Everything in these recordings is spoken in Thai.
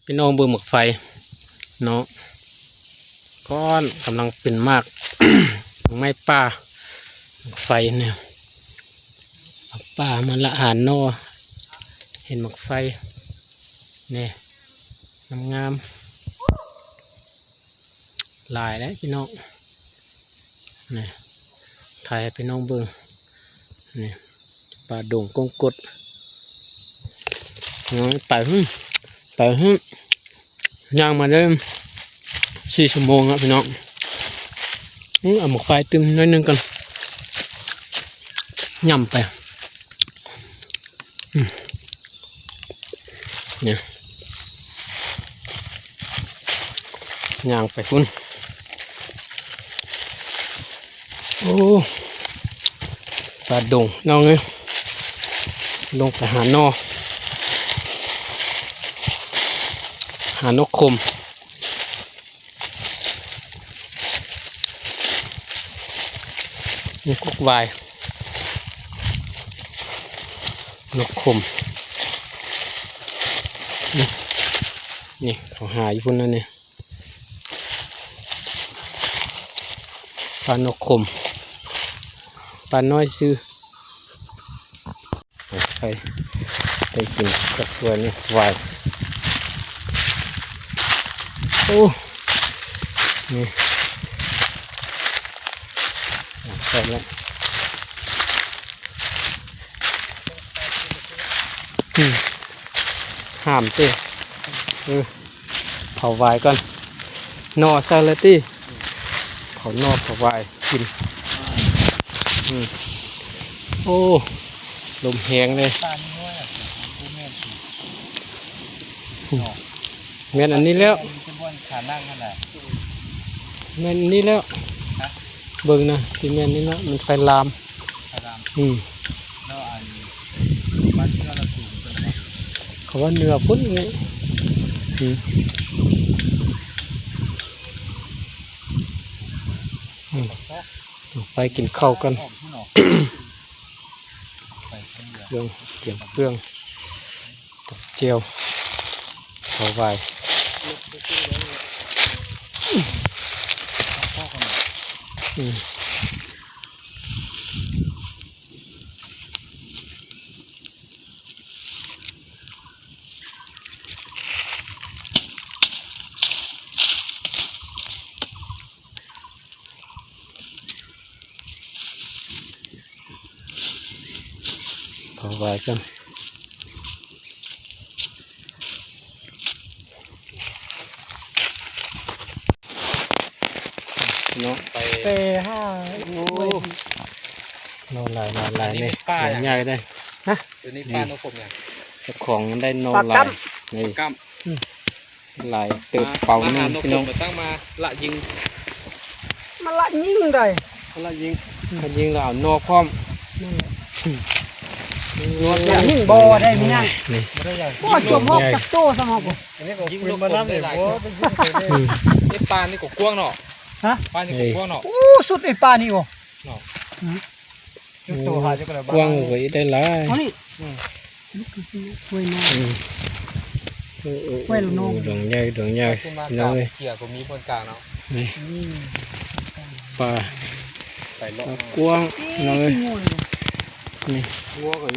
พี่น้องเบิ่งหมกไฟเนาะก้อนกำลังเป็นมาก ไม้ป่าหมกไฟเนี่ยหมกป่ามันละหานนอเห็นหมกไฟเนี่ยงามๆหลายแล้วพี่น้องเนี่ยถ่ายให้พี่น้องเบิ่งเนี่ยป่าดงกงกดไปย่างมาได้4 ชั่วโมงครับพี่น้องเอาหมกไฟตึมน้อยนึงกันย่ำไปเนี่ยย่างไปพุ่นโอ้ปลาดงน้องเลยลงไปหานกคมนี่กุกวายนกคมนี่เขาหาอยู่พุ่นนั่นเนี่ยปลานกคมปลาน้อยซื้อไปกินกับตัวนี้วายโอ้นี่ใส่แล้วห้ามเต้เผาวายก่อนนอใส่เลยตี้เผานอเผาวายกินโอ้ลมแห้งเลยแม่นอันนี้แล้วแม่นนี้แล้วเบิ่งนะซีเมนนี่แล้วมันไฟลามเขาว่าเนื้อพุ่นไงไปกินข้าวกันเรื่องเกี่ยวเรื่องตับเจียวเขาไว้เขาไว้กันเนาะไปนอนลายนี่ใหญ่ได้ฮะตัวนี้ปลานกคมเนี่ยเจ้าของได้นอนลายนี่ลายเติบเป่านี่พี่น้องตั้งมาละยิงมาละยิงได้ละยิงแล้วเอานอกพร้อมยิงบ่ได้มั้ยนะบ่จมหอกจับโตซะหอกยิงลงมาน้ำเลยบ่นี่ปลานี่ก็กว้างเนาะฮะปลานี่ก็กว้างเนาะโอ้สุดไอ้ปลานี่โอ้เนาะตัวหาจักระบากว้างไว้ได้หลายนี่ช่วยน้องช่วยน้องดวงใหญ่น้อยเกี่ยวก็มีบนกลางเนาะนี่ปลากว้างน้อยนี่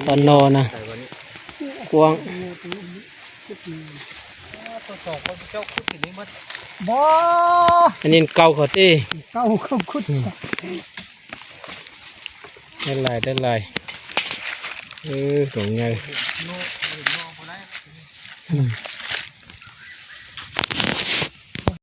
ปลาโนนะกว้างตัวสองคนเจ้าคุดอย่างนี้มันบ่อันนี้เก่าเขาตีเก่าเขาคุดได้ลายดวงใหญ่